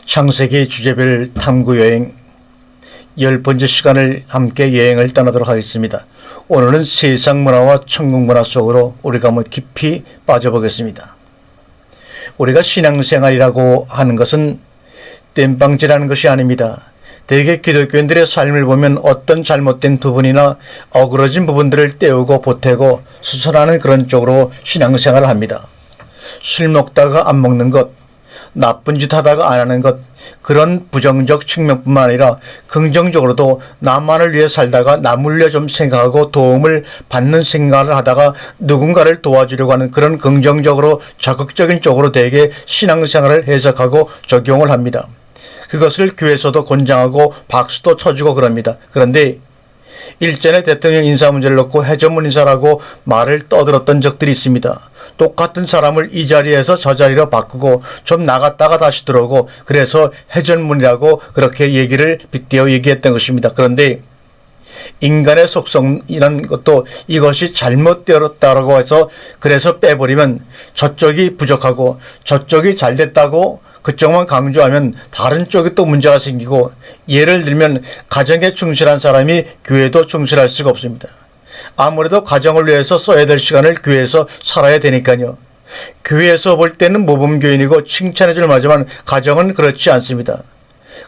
창세기 주제별 탐구여행 10번째 시간을 함께 여행을 떠나도록 하겠습니다. 오늘은 세상 문화와 천국 문화 속으로 우리가 깊이 빠져보겠습니다. 우리가 신앙생활이라고 하는 것은 땜빵질하는 것이 아닙니다. 대개 기독교인들의 삶을 보면 어떤 잘못된 부분이나 어그러진 부분들을 떼우고 보태고 수선하는 그런 쪽으로 신앙생활을 합니다. 술 먹다가 안 먹는 것, 나쁜 짓 하다가 안 하는 것, 그런 부정적 측면뿐만 아니라 긍정적으로도 나만을 위해 살다가 남을 위해 좀 생각하고 도움을 받는 생각을 하다가 누군가를 도와주려고 하는 그런 긍정적으로 적극적인 쪽으로 대개 신앙생활을 해석하고 적용을 합니다. 그것을 교회에서도 권장하고 박수도 쳐주고 그럽니다. 그런데 일전에 대통령 인사 문제를 놓고 해전문 인사라고 말을 떠들었던 적들이 있습니다. 똑같은 사람을 이 자리에서 저 자리로 바꾸고 좀 나갔다가 다시 들어오고 그래서 해전문이라고 그렇게 얘기를 빗대어 얘기했던 것입니다. 그런데 인간의 속성이라는 것도 이것이 잘못되었다고 해서 그래서 빼버리면 저쪽이 부족하고 저쪽이 잘됐다고 그쪽만 강조하면 다른 쪽에 또 문제가 생기고, 예를 들면 가정에 충실한 사람이 교회도 충실할 수가 없습니다. 아무래도 가정을 위해서 써야 될 시간을 교회에서 살아야 되니까요. 교회에서 볼 때는 모범교인이고 칭찬해 줄 만하지만 가정은 그렇지 않습니다.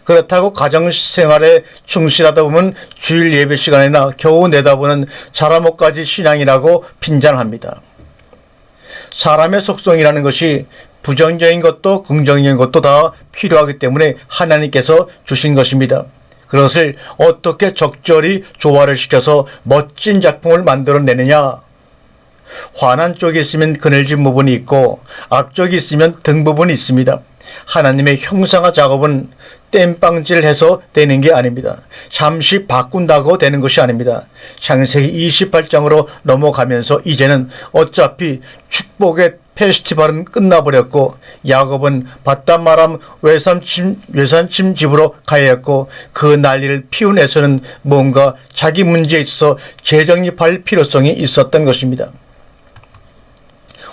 그렇다고 가정생활에 충실하다 보면 주일 예배 시간이나 겨우 내다보는 자라못가지 신앙이라고 빈잔합니다. 사람의 속성이라는 것이 부정적인 것도 긍정적인 것도 다 필요하기 때문에 하나님께서 주신 것입니다. 그것을 어떻게 적절히 조화를 시켜서 멋진 작품을 만들어내느냐. 환한 쪽이 있으면 그늘진 부분이 있고 앞쪽이 있으면 등 부분이 있습니다. 하나님의 형상화 작업은 땜빵질을 해서 되는 게 아닙니다. 잠시 바꾼다고 되는 것이 아닙니다. 창세기 28장으로 넘어가면서 이제는 어차피 축복의 페스티벌은 끝나버렸고 야곱은 바담 아람 외산짐 집으로 가야 했고 그 난리를 피운 에서는 뭔가 자기 문제에 있어서 재정립할 필요성이 있었던 것입니다.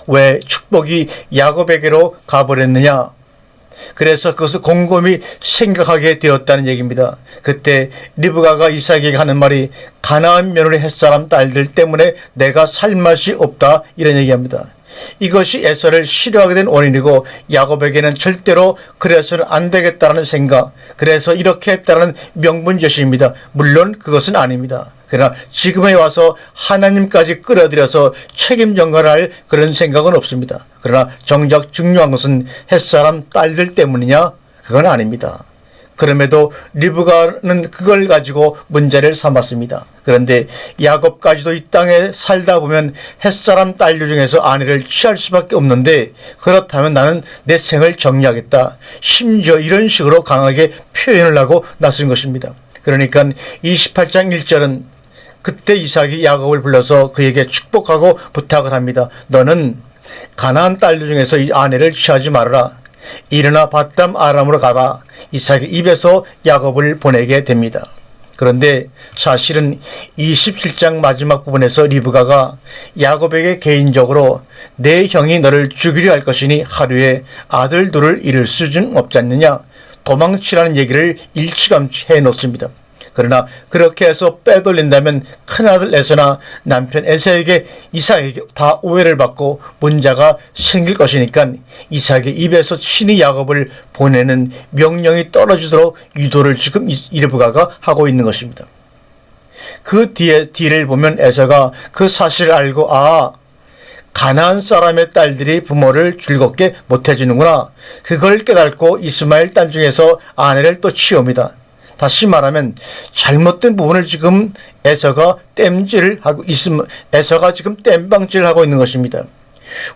왜 축복이 야곱에게로 가버렸느냐? 그래서 그것을 곰곰이 생각하게 되었다는 얘기입니다. 그때 리브가가 이삭에게 하는 말이 가나안 며느리 햇사람 딸들 때문에 내가 살 맛이 없다 이런 얘기합니다. 이것이 에서를 싫어하게 된 원인이고 야곱에게는 절대로 그래서는 안 되겠다는 생각, 그래서 이렇게 했다는 명분제시입니다. 물론 그것은 아닙니다. 그러나 지금에 와서 하나님까지 끌어들여서 책임 전가할 그런 생각은 없습니다. 그러나 정작 중요한 것은 햇사람 딸들 때문이냐? 그건 아닙니다. 그럼에도 리브가는 그걸 가지고 문제를 삼았습니다. 그런데 야곱까지도 이 땅에 살다 보면 햇사람 딸들 중에서 아내를 취할 수밖에 없는데 그렇다면 나는 내 생을 정리하겠다. 심지어 이런 식으로 강하게 표현을 하고 나선 것입니다. 그러니까 28장 1절은 그때 이삭이 야곱을 불러서 그에게 축복하고 부탁을 합니다. 너는 가나안 딸들 중에서 이 아내를 취하지 말아라. 일어나 바담 아람으로 가라. 이삭의 입에서 야곱을 보내게 됩니다. 그런데 사실은 27장 마지막 부분에서 리브가가 야곱에게 개인적으로 내 형이 너를 죽이려 할 것이니 하루에 아들 둘을 잃을 수준 없지 않느냐 도망치라는 얘기를 일찌감치 해놓습니다. 그러나 그렇게 해서 빼돌린다면 큰아들 에서나 남편 에서에게 이삭에게 다 오해를 받고 문제가 생길 것이니까 이삭의 입에서 친히 야곱을 보내는 명령이 떨어지도록 유도를 지금 리브가가 하고 있는 것입니다. 그 뒤를 보면 에서가 그 사실을 알고 가나안 사람의 딸들이 부모를 즐겁게 못해주는구나. 그걸 깨닫고 이스마엘 딸 중에서 아내를 또 취합니다. 다시 말하면 잘못된 부분을 지금 에서가 에서가 지금 땜빵질을 하고 있는 것입니다.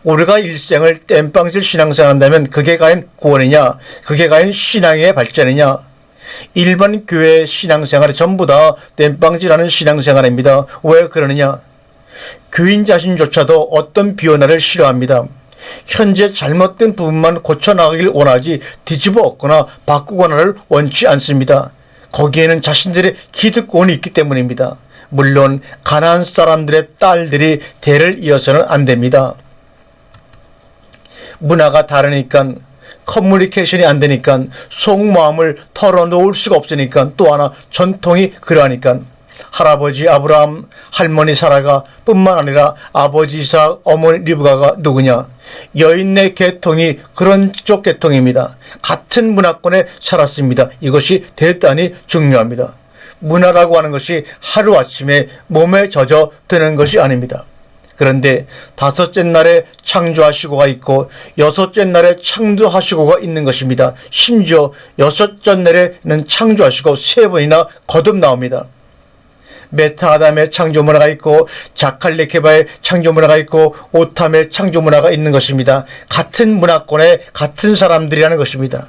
우리가 일생을 땜빵질 신앙생활 한다면 그게 과연 구원이냐? 그게 과연 신앙의 발전이냐? 일반 교회 신앙생활이 전부 다 땜빵질하는 신앙생활입니다. 왜 그러느냐? 교인 자신조차도 어떤 변화를 싫어합니다. 현재 잘못된 부분만 고쳐나가길 원하지 뒤집어 엎거나 바꾸거나를 원치 않습니다. 거기에는 자신들의 기득권이 있기 때문입니다. 물론 가나안 사람들의 딸들이 대를 이어서는 안 됩니다. 문화가 다르니까 커뮤니케이션이 안 되니까 속마음을 털어놓을 수가 없으니까 또 하나 전통이 그러하니까 할아버지 아브라함, 할머니 사라가 뿐만 아니라 아버지 이삭, 어머니 리브가가 누구냐? 여인네 계통이 그런 쪽 계통입니다. 같은 문화권에 살았습니다. 이것이 대단히 중요합니다. 문화라고 하는 것이 하루아침에 몸에 젖어드는 것이 아닙니다. 그런데 다섯째 날에 창조하시고가 있고 여섯째 날에 창조하시고가 있는 것입니다. 심지어 여섯째 날에는 창조하시고 세 번이나 거듭 나옵니다. 메타 아담의 창조 문화가 있고 자칼레케바의 창조 문화가 있고 오탐의 창조 문화가 있는 것입니다. 같은 문화권에 같은 사람들이라는 것입니다.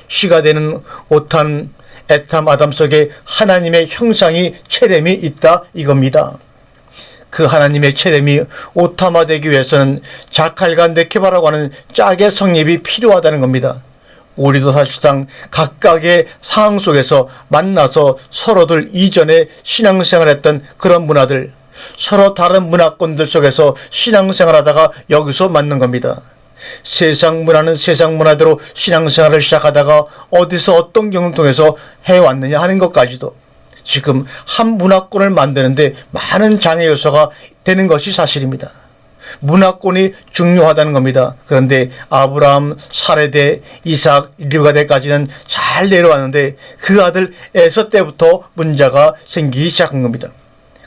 시가 되는 오탐, 에탐, 아담 속에 하나님의 형상이 체렘이 있다 이겁니다. 그 하나님의 체렘이 오탐화되기 위해서는 자칼과 네케바라고 하는 짝의 성립이 필요하다는 겁니다. 우리도 사실상 각각의 상황 속에서 만나서 서로들 이전에 신앙생활했던 그런 문화들, 서로 다른 문화권들 속에서 신앙생활하다가 여기서 만난 겁니다. 세상 문화는 세상 문화대로 신앙생활을 시작하다가 어디서 어떤 경험을 통해서 해왔느냐 하는 것까지도 지금 한 문화권을 만드는데 많은 장애 요소가 되는 것이 사실입니다. 문화권이 중요하다는 겁니다. 그런데 아브라함, 사레대, 이삭, 리브가대까지는 잘 내려왔는데 그 아들 에서 때부터 문제가 생기기 시작한 겁니다.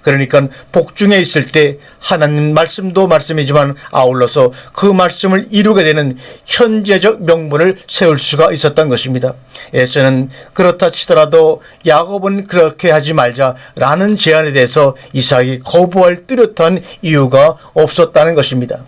그러니까 복중에 있을 때 하나님 말씀도 말씀이지만 아울러서 그 말씀을 이루게 되는 현재적 명분을 세울 수가 있었던 것입니다. 에서는 그렇다 치더라도 야곱은 그렇게 하지 말자라는 제안에 대해서 이삭이 거부할 뚜렷한 이유가 없었다는 것입니다.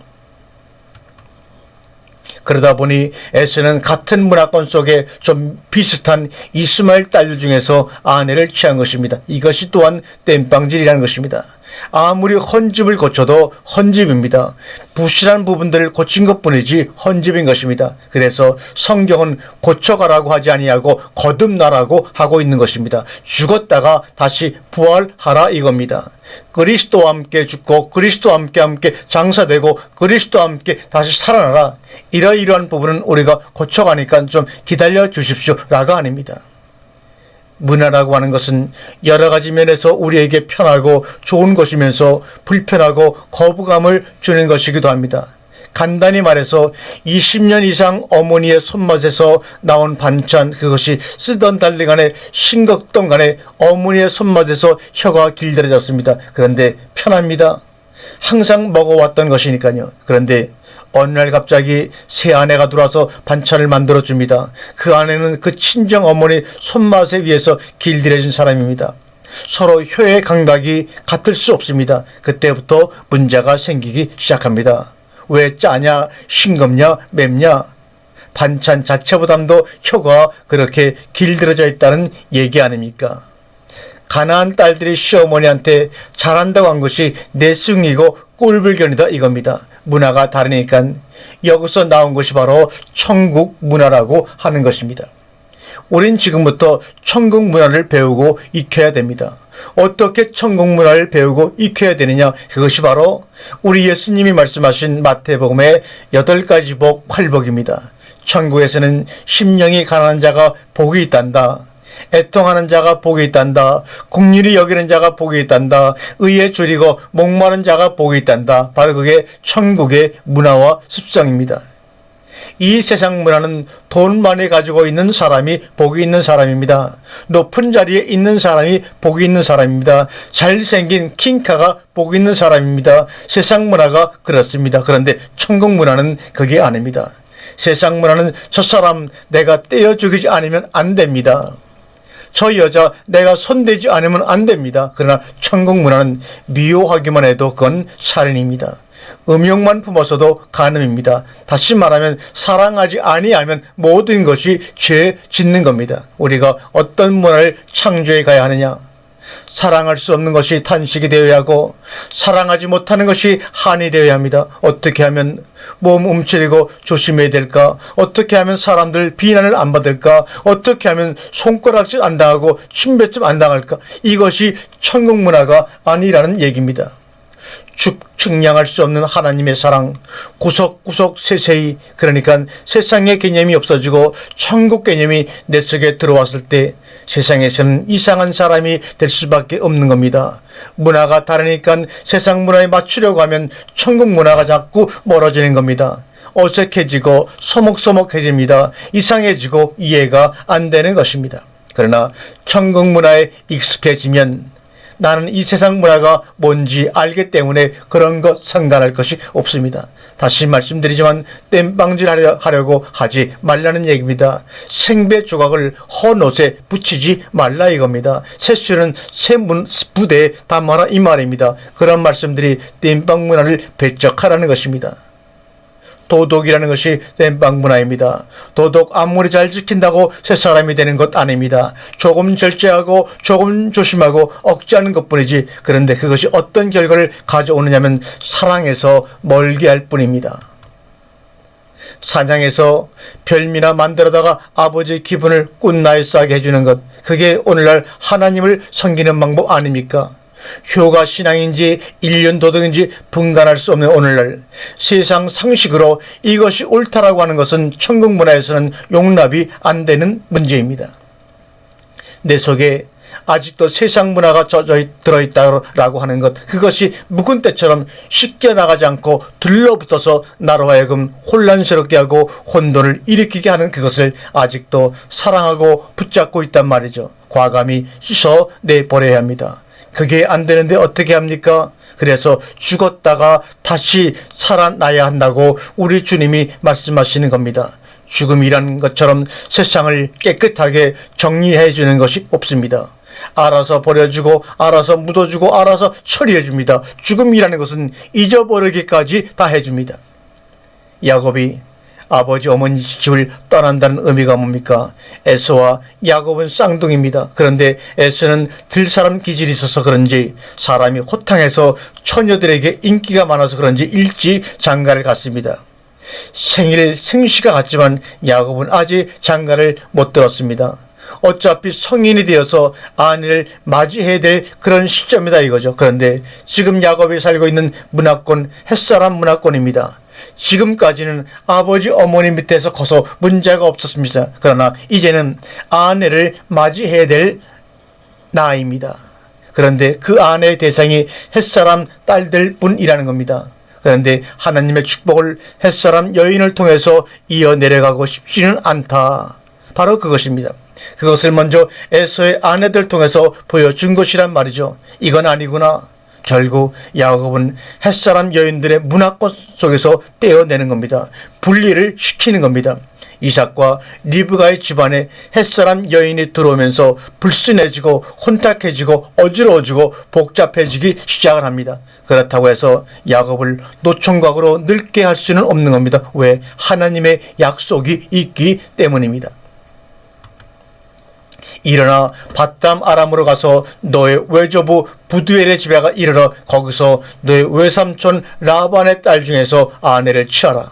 그러다 보니 에서는 같은 문화권 속에 좀 비슷한 이스마엘 딸들 중에서 아내를 취한 것입니다. 이것이 또한 땜빵질이라는 것입니다. 아무리 헌집을 고쳐도 헌집입니다. 부실한 부분들을 고친 것뿐이지 헌집인 것입니다. 그래서 성경은 고쳐가라고 하지 아니하고 거듭나라고 하고 있는 것입니다. 죽었다가 다시 부활하라 이겁니다. 그리스도와 함께 죽고 그리스도와 함께 장사되고 그리스도와 함께 다시 살아나라. 이러이러한 부분은 우리가 고쳐가니까 좀 기다려 주십시오라가 아닙니다. 문화라고 하는 것은 여러 가지 면에서 우리에게 편하고 좋은 것이면서 불편하고 거부감을 주는 것이기도 합니다. 간단히 말해서 20년 이상 어머니의 손맛에서 나온 반찬, 그것이 쓰던 달리 간에 싱겁던 간에 어머니의 손맛에서 혀가 길들여졌습니다. 그런데 편합니다. 항상 먹어왔던 것이니까요. 그런데 어느 날 갑자기 새 아내가 들어와서 반찬을 만들어 줍니다. 그 아내는 그 친정 어머니 손맛에 의해서 길들여진 사람입니다. 서로 혀의 감각이 같을 수 없습니다. 그때부터 문제가 생기기 시작합니다. 왜 짜냐, 싱겁냐, 맵냐? 반찬 자체보다도 혀가 그렇게 길들여져 있다는 얘기 아닙니까? 가난한 딸들이 시어머니한테 잘한다고 한 것이 내숭이고 꼴불견이다 이겁니다. 문화가 다르니까 여기서 나온 것이 바로 천국 문화라고 하는 것입니다. 우린 지금부터 천국 문화를 배우고 익혀야 됩니다. 어떻게 천국 문화를 배우고 익혀야 되느냐? 그것이 바로 우리 예수님이 말씀하신 마태복음의 8가지 복 8복입니다. 천국에서는 심령이 가난한 자가 복이 있단다. 애통하는 자가 복이 있단다. 긍휼히 여기는 자가 복이 있단다. 의에 줄이고 목마른 자가 복이 있단다. 바로 그게 천국의 문화와 습성입니다. 이 세상 문화는 돈 많이 가지고 있는 사람이 복이 있는 사람입니다. 높은 자리에 있는 사람이 복이 있는 사람입니다. 잘생긴 킹카가 복이 있는 사람입니다. 세상 문화가 그렇습니다. 그런데 천국 문화는 그게 아닙니다. 세상 문화는 저 사람 내가 떼어 죽이지 않으면 안 됩니다. 저 여자 내가 손대지 않으면 안 됩니다. 그러나 천국 문화는 미워하기만 해도 그건 살인입니다. 음욕만 품어서도 간음입니다. 다시 말하면 사랑하지 아니하면 모든 것이 죄 짓는 겁니다. 우리가 어떤 문화를 창조해 가야 하느냐? 사랑할 수 없는 것이 탄식이 되어야 하고 사랑하지 못하는 것이 한이 되어야 합니다. 어떻게 하면 몸 움츠리고 조심해야 될까? 어떻게 하면 사람들 비난을 안 받을까? 어떻게 하면 손가락질 안 당하고 침뱉음 안 당할까? 이것이 천국 문화가 아니라는 얘기입니다. 측량할 수 없는 하나님의 사랑, 구석구석 세세히, 그러니까 세상의 개념이 없어지고 천국 개념이 내 속에 들어왔을 때 세상에서는 이상한 사람이 될 수밖에 없는 겁니다. 문화가 다르니까 세상 문화에 맞추려고 하면 천국 문화가 자꾸 멀어지는 겁니다. 어색해지고 서먹서먹해집니다. 이상해지고 이해가 안 되는 것입니다. 그러나 천국 문화에 익숙해지면 나는 이 세상 문화가 뭔지 알기 때문에 그런 것 상관할 것이 없습니다. 다시 말씀드리지만 땜빵질 하려고 하지 말라는 얘기입니다. 생배 조각을 헌옷에 붙이지 말라 이겁니다. 새수는 새 부대에 담아라 이 말입니다. 그런 말씀들이 땜빵 문화를 배척하라는 것입니다. 도덕이라는 것이 땜빵 문화입니다. 도덕 아무리 잘 지킨다고 새 사람이 되는 것 아닙니다. 조금 절제하고 조금 조심하고 억제하는 것뿐이지, 그런데 그것이 어떤 결과를 가져오느냐면 사랑에서 멀게 할 뿐입니다. 사냥에서 별미나 만들어다가 아버지의 기분을 꽃나에 싸게 해주는 것, 그게 오늘날 하나님을 섬기는 방법 아닙니까? 효가 신앙인지 일륜 도덕인지 분간할 수 없는 오늘날 세상 상식으로 이것이 옳다라고 하는 것은 천국 문화에서는 용납이 안 되는 문제입니다. 내 속에 아직도 세상 문화가 들어있다라고 하는 것, 그것이 묵은 때처럼 쉽게 나가지 않고 들러붙어서 나로 하여금 혼란스럽게 하고 혼돈을 일으키게 하는 그것을 아직도 사랑하고 붙잡고 있단 말이죠. 과감히 씻어내버려야 합니다. 그게 안 되는데 어떻게 합니까? 그래서 죽었다가 다시 살아나야 한다고 우리 주님이 말씀하시는 겁니다. 죽음이라는 것처럼 세상을 깨끗하게 정리해 주는 것이 없습니다. 알아서 버려주고 알아서 묻어주고 알아서 처리해 줍니다. 죽음이라는 것은 잊어버리기까지 다 해줍니다. 야곱이 아버지 어머니 집을 떠난다는 의미가 뭡니까? 에서와 야곱은 쌍둥이입니다. 그런데 에서는 들사람 기질이 있어서 그런지 사람이 호탕해서 처녀들에게 인기가 많아서 그런지 일찍 장가를 갔습니다. 생시가 갔지만 야곱은 아직 장가를 못 들었습니다. 어차피 성인이 되어서 아내를 맞이해야 될 그런 시점이다 이거죠. 그런데 지금 야곱이 살고 있는 문화권, 햇사람 문화권입니다. 지금까지는 아버지 어머니 밑에서 커서 문제가 없었습니다. 그러나 이제는 아내를 맞이해야 될 나이입니다. 그런데 그 아내의 대상이 햇사람 딸들 뿐이라는 겁니다. 그런데 하나님의 축복을 햇사람 여인을 통해서 이어내려가고 싶지는 않다. 바로 그것입니다. 그것을 먼저 에서의 아내들 통해서 보여준 것이란 말이죠. 이건 아니구나. 결국 야곱은 햇사람 여인들의 문화권 속에서 떼어내는 겁니다. 분리를 시키는 겁니다. 이삭과 리브가의 집안에 햇사람 여인이 들어오면서 불순해지고 혼탁해지고 어지러워지고 복잡해지기 시작을 합니다. 그렇다고 해서 야곱을 노총각으로 늙게 할 수는 없는 겁니다. 왜? 하나님의 약속이 있기 때문입니다. 일어나 바담 아람으로 가서 너의 외조부 부두엘의 집에 이르러 거기서 너의 외삼촌 라반의 딸 중에서 아내를 취하라.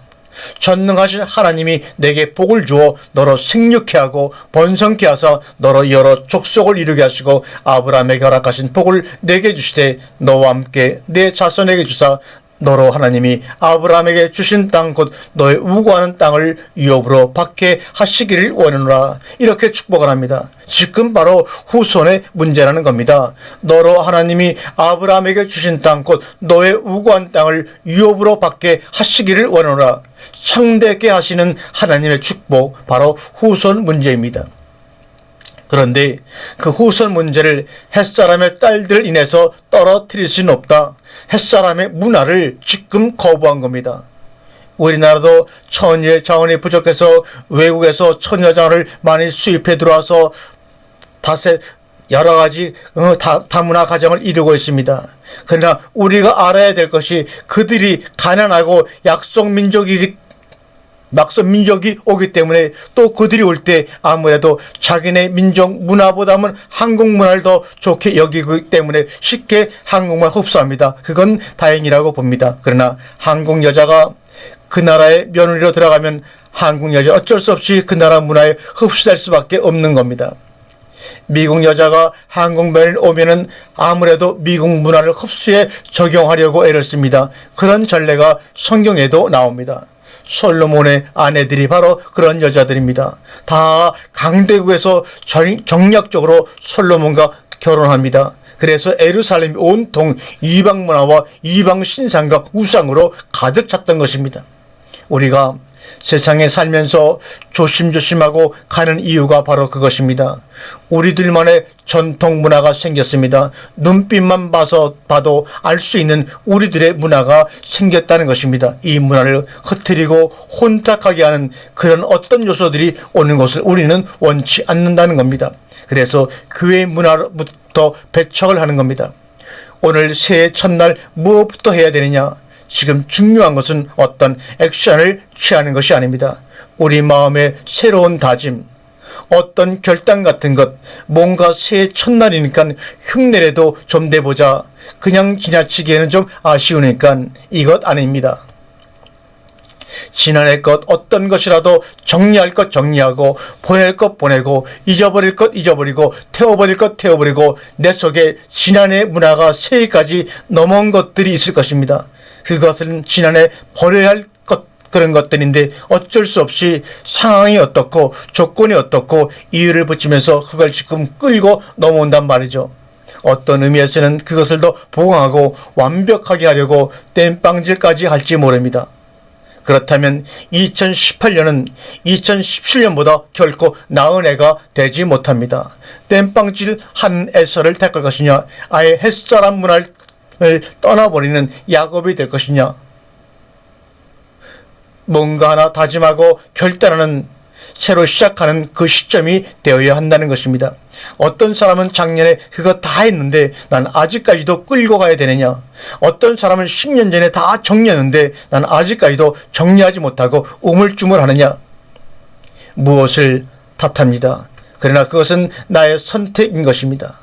전능하신 하나님이 내게 복을 주어 너로 생육케 하고 번성케 하사 너로 여러 족속을 이루게 하시고 아브라함에게 허락하신 복을 내게 주시되 너와 함께 내 자손에게 주사 너로 하나님이 아브라함에게 주신 땅 곧 너의 우고하는 땅을 유업으로 받게 하시기를 원하노라. 이렇게 축복을 합니다. 지금 바로 후손의 문제라는 겁니다. 너로 하나님이 아브라함에게 주신 땅 곧 너의 우고한 땅을 유업으로 받게 하시기를 원하노라. 창대케 하시는 하나님의 축복, 바로 후손 문제입니다. 그런데 그 후손 문제를 햇사람의 딸들을 인해서 떨어뜨릴 수는 없다. 햇사람의 문화를 지금 거부한 겁니다. 우리나라도 처녀의 자원이 부족해서 외국에서 처녀 자원을 많이 수입해 들어와서 여러 가지 다문화 가정을 이루고 있습니다. 그러나 우리가 알아야 될 것이 그들이 가난하고 막선 민족이 오기 때문에 또 그들이 올 때 아무래도 자기네 민족 문화보다는 한국 문화를 더 좋게 여기기 때문에 쉽게 한국말 흡수합니다. 그건 다행이라고 봅니다. 그러나 한국 여자가 그 나라의 며느리로 들어가면 한국 여자 어쩔 수 없이 그 나라 문화에 흡수될 수밖에 없는 겁니다. 미국 여자가 한국면에 오면은 아무래도 미국 문화를 흡수해 적용하려고 애를 씁니다. 그런 전례가 성경에도 나옵니다. 솔로몬의 아내들이 바로 그런 여자들입니다. 다 강대국에서 정략적으로 솔로몬과 결혼합니다. 그래서 예루살렘이 온통 이방 문화와 이방 신상과 우상으로 가득 찼던 것입니다. 우리가 세상에 살면서 조심조심하고 가는 이유가 바로 그것입니다. 우리들만의 전통 문화가 생겼습니다. 눈빛만 봐도 알 수 있는 우리들의 문화가 생겼다는 것입니다. 이 문화를 흐트리고 혼탁하게 하는 그런 어떤 요소들이 오는 것을 우리는 원치 않는다는 겁니다. 그래서 교회 문화부터 배척을 하는 겁니다. 오늘 새해 첫날 무엇부터 해야 되느냐? 지금 중요한 것은 어떤 액션을 취하는 것이 아닙니다. 우리 마음의 새로운 다짐, 어떤 결단 같은 것, 뭔가 새해 첫날이니까 흉내라도 좀 내보자. 그냥 지나치기에는 좀 아쉬우니까 이것 아닙니다. 지난해 것 어떤 것이라도 정리할 것 정리하고 보낼 것 보내고 잊어버릴 것 잊어버리고 태워버릴 것 태워버리고 내 속에 지난해 문화가 새해까지 넘어온 것들이 있을 것입니다. 그것은 지난해 버려야 할 그런 것들인데 어쩔 수 없이 상황이 어떻고 조건이 어떻고 이유를 붙이면서 그걸 지금 끌고 넘어온단 말이죠. 어떤 의미에서는 그것을 더 보강하고 완벽하게 하려고 땜빵질까지 할지 모릅니다. 그렇다면 2018년은 2017년보다 결코 나은 해가 되지 못합니다. 땜빵질 하는 에서를 택할 것이냐, 아예 햇사람 문화를 떠나버리는 야곱이 될 것이냐, 뭔가 하나 다짐하고 결단하는 새로 시작하는 그 시점이 되어야 한다는 것입니다. 어떤 사람은 작년에 그거 다 했는데 난 아직까지도 끌고 가야 되느냐, 어떤 사람은 10년 전에 다 정리했는데 난 아직까지도 정리하지 못하고 우물쭈물하느냐, 무엇을 탓합니다. 그러나 그것은 나의 선택인 것입니다.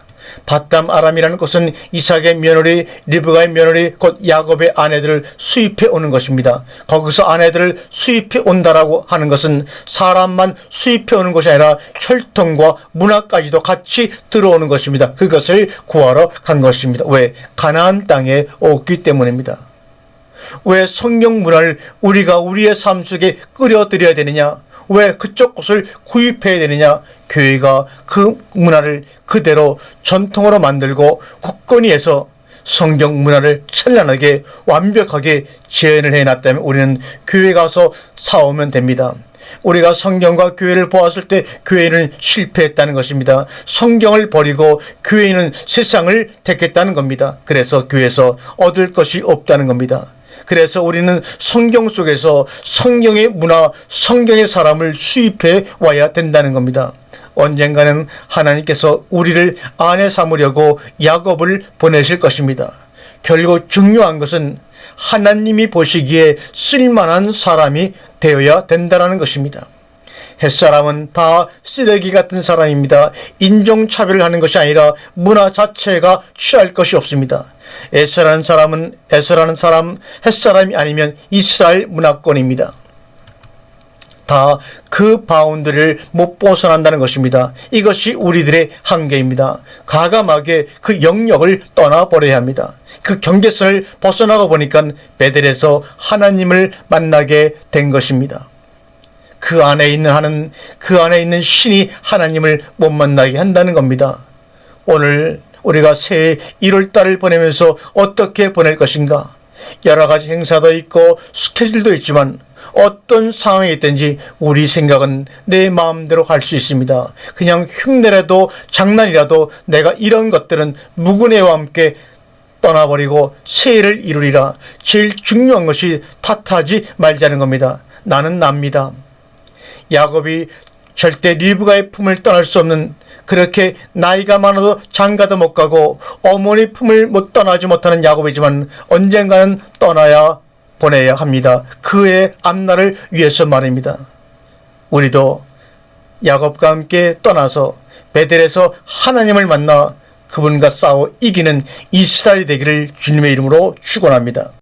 바담 아람이라는 곳은 이삭의 며느리 리브가의 며느리 곧 야곱의 아내들을 수입해 오는 것입니다. 거기서 아내들을 수입해 온다라고 하는 것은 사람만 수입해 오는 것이 아니라 혈통과 문화까지도 같이 들어오는 것입니다. 그것을 구하러 간 것입니다. 왜? 가나안 땅에 오기 때문입니다. 왜 성경 문화를 우리가 우리의 삶 속에 끌어들여야 되느냐? 왜 그쪽 곳을 구입해야 되느냐? 교회가 그 문화를 그대로 전통으로 만들고 굳건히 해서 성경 문화를 찬란하게 완벽하게 재현을 해놨다면 우리는 교회 가서 사오면 됩니다. 우리가 성경과 교회를 보았을 때 교회는 실패했다는 것입니다. 성경을 버리고 교회는 세상을 택했다는 겁니다. 그래서 교회에서 얻을 것이 없다는 겁니다. 그래서 우리는 성경 속에서 성경의 문화, 성경의 사람을 수입해 와야 된다는 겁니다. 언젠가는 하나님께서 우리를 아내 삼으려고 야곱을 보내실 것입니다. 결국 중요한 것은 하나님이 보시기에 쓸만한 사람이 되어야 된다는 것입니다. 햇사람은 다 쓰레기 같은 사람입니다. 인종차별을 하는 것이 아니라 문화 자체가 취할 것이 없습니다. 에서라는 사람, 햇사람이 아니면 이스라엘 문화권입니다. 다 그 바운드를 못 벗어난다는 것입니다. 이것이 우리들의 한계입니다. 과감하게 그 영역을 떠나버려야 합니다. 그 경계선을 벗어나고 보니까 베델에서 하나님을 만나게 된 것입니다. 그 안에 있는 신이 하나님을 못 만나게 한다는 겁니다. 오늘 우리가 새해 1월달을 보내면서 어떻게 보낼 것인가? 여러 가지 행사도 있고 스케줄도 있지만 어떤 상황이 있든지 우리 생각은 내 마음대로 할 수 있습니다. 그냥 흉내라도 장난이라도 내가 이런 것들은 묵은애와 함께 떠나버리고 새해를 이루리라. 제일 중요한 것이 탓하지 말자는 겁니다. 나는 납니다. 야곱이 절대 리브가의 품을 떠날 수 없는, 그렇게 나이가 많아도 장가도 못 가고 어머니 품을 못 떠나지 못하는 야곱이지만 언젠가는 떠나야 보내야 합니다. 그의 앞날을 위해서 말입니다. 우리도 야곱과 함께 떠나서 베델에서 하나님을 만나 그분과 싸워 이기는 이스라엘이 되기를 주님의 이름으로 축원합니다.